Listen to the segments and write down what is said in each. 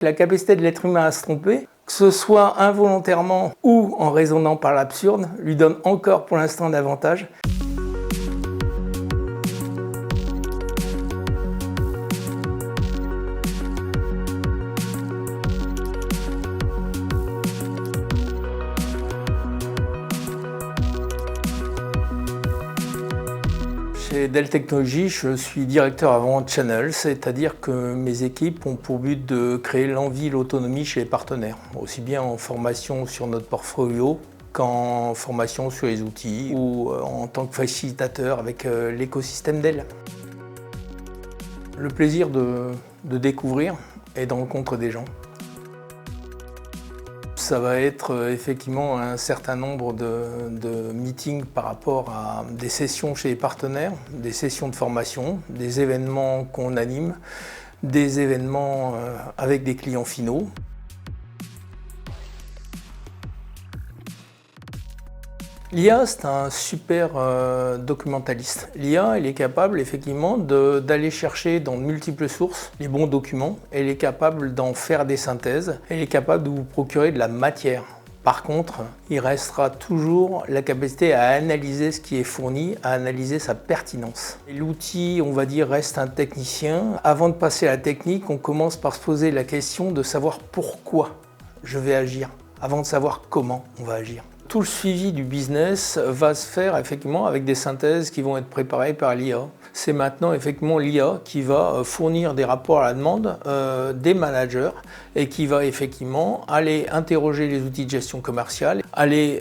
La capacité de l'être humain à se tromper, que ce soit involontairement ou en raisonnant par l'absurde, lui donne encore pour l'instant davantage. Chez Dell Technologies, je suis directeur avant Channel, c'est-à-dire que mes équipes ont pour but de créer l'envie et l'autonomie chez les partenaires, aussi bien en formation sur notre portfolio qu'en formation sur les outils ou en tant que facilitateur avec l'écosystème Dell. Le plaisir de découvrir et de rencontrer des gens. Ça va être effectivement un certain nombre de meetings par rapport à des sessions chez les partenaires, des sessions de formation, des événements qu'on anime, des événements avec des clients finaux. L'IA, c'est un super documentaliste. L'IA, elle est capable effectivement d'aller chercher dans de multiples sources les bons documents. Elle est capable d'en faire des synthèses. Elle est capable de vous procurer de la matière. Par contre, il restera toujours la capacité à analyser ce qui est fourni, à analyser sa pertinence. L'outil, on va dire, reste un technicien. Avant de passer à la technique, on commence par se poser la question de savoir pourquoi je vais agir, avant de savoir comment on va agir. Tout le suivi du business va se faire effectivement avec des synthèses qui vont être préparées par l'IA. C'est maintenant effectivement l'IA qui va fournir des rapports à la demande des managers et qui va effectivement aller interroger les outils de gestion commerciale, aller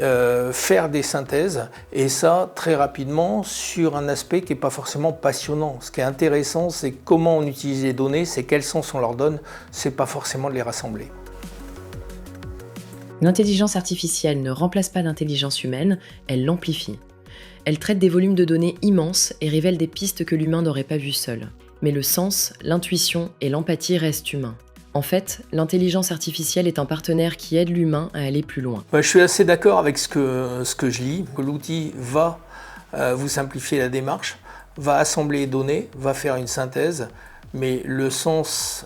faire des synthèses et ça très rapidement sur un aspect qui n'est pas forcément passionnant. Ce qui est intéressant, c'est comment on utilise les données, c'est quel sens on leur donne, c'est pas forcément de les rassembler. L'intelligence artificielle ne remplace pas l'intelligence humaine, elle l'amplifie. Elle traite des volumes de données immenses et révèle des pistes que l'humain n'aurait pas vues seul. Mais le sens, l'intuition et l'empathie restent humains. En fait, l'intelligence artificielle est un partenaire qui aide l'humain à aller plus loin. Je suis assez d'accord avec ce que je lis, que l'outil va vous simplifier la démarche, va assembler les données, va faire une synthèse, mais le sens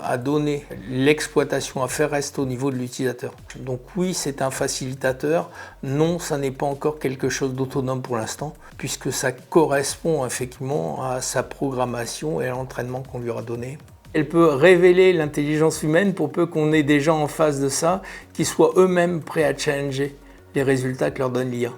à donner, l'exploitation à faire reste au niveau de l'utilisateur. Donc oui, c'est un facilitateur. Non, ça n'est pas encore quelque chose d'autonome pour l'instant, puisque ça correspond effectivement à sa programmation et à l'entraînement qu'on lui aura donné. Elle peut révéler l'intelligence humaine pour peu qu'on ait des gens en face de ça qui soient eux-mêmes prêts à challenger les résultats que leur donne l'IA.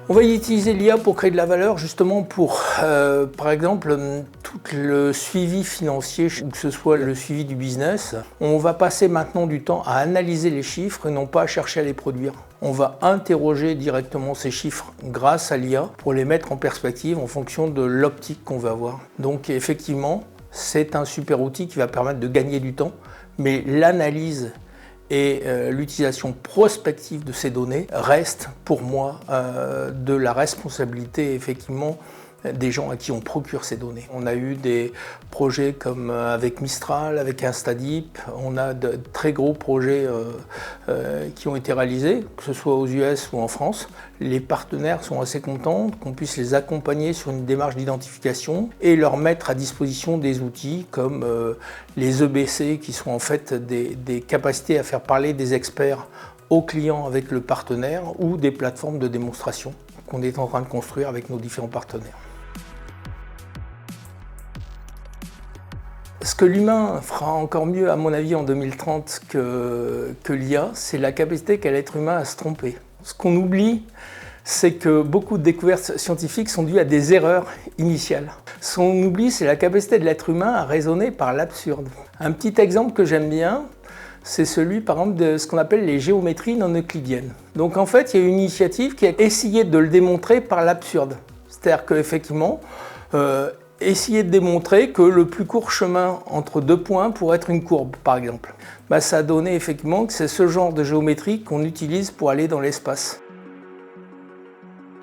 On va y utiliser l'IA pour créer de la valeur justement pour, par exemple, tout le suivi financier, ou que ce soit le suivi du business. On va passer maintenant du temps à analyser les chiffres et non pas à chercher à les produire. On va interroger directement ces chiffres grâce à l'IA pour les mettre en perspective en fonction de l'optique qu'on va avoir. Donc effectivement, c'est un super outil qui va permettre de gagner du temps, mais l'analyse et l'utilisation prospective de ces données reste pour moi de la responsabilité effectivement des gens à qui on procure ces données. On a eu des projets comme avec Mistral, avec Instadeep, on a de très gros projets qui ont été réalisés, que ce soit aux US ou en France. Les partenaires sont assez contents qu'on puisse les accompagner sur une démarche d'identification et leur mettre à disposition des outils comme les EBC qui sont en fait des capacités à faire parler des experts aux clients avec le partenaire ou des plateformes de démonstration qu'on est en train de construire avec nos différents partenaires. Ce que l'humain fera encore mieux, à mon avis, en 2030 que l'IA, c'est la capacité qu'a l'être humain à se tromper. Ce qu'on oublie, c'est que beaucoup de découvertes scientifiques sont dues à des erreurs initiales. Ce qu'on oublie, c'est la capacité de l'être humain à raisonner par l'absurde. Un petit exemple que j'aime bien, c'est celui, par exemple, de ce qu'on appelle les géométries non euclidiennes. Donc, en fait, il y a une initiative qui a essayé de le démontrer par l'absurde. C'est-à-dire qu'effectivement, essayer de démontrer que le plus court chemin entre deux points pourrait être une courbe, par exemple. Ça a donné effectivement que c'est ce genre de géométrie qu'on utilise pour aller dans l'espace.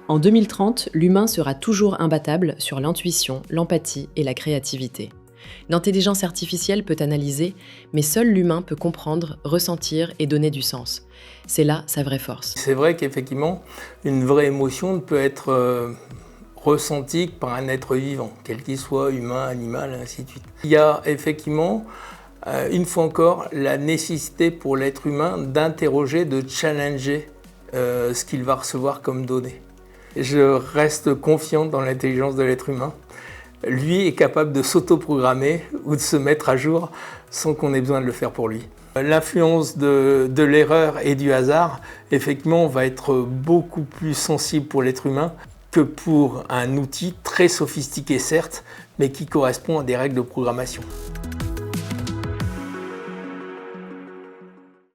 En 2030, l'humain sera toujours imbattable sur l'intuition, l'empathie et la créativité. L'intelligence artificielle peut analyser, mais seul l'humain peut comprendre, ressentir et donner du sens. C'est là sa vraie force. C'est vrai qu'effectivement, une vraie émotion ne peut être ressentie que par un être vivant, quel qu'il soit, humain, animal, et ainsi de suite. Il y a effectivement, une fois encore, la nécessité pour l'être humain d'interroger, de challenger ce qu'il va recevoir comme données. Je reste confiant dans l'intelligence de l'être humain. Lui est capable de s'autoprogrammer ou de se mettre à jour sans qu'on ait besoin de le faire pour lui. L'influence de l'erreur et du hasard, effectivement, va être beaucoup plus sensible pour l'être humain que pour un outil très sophistiqué, certes, mais qui correspond à des règles de programmation.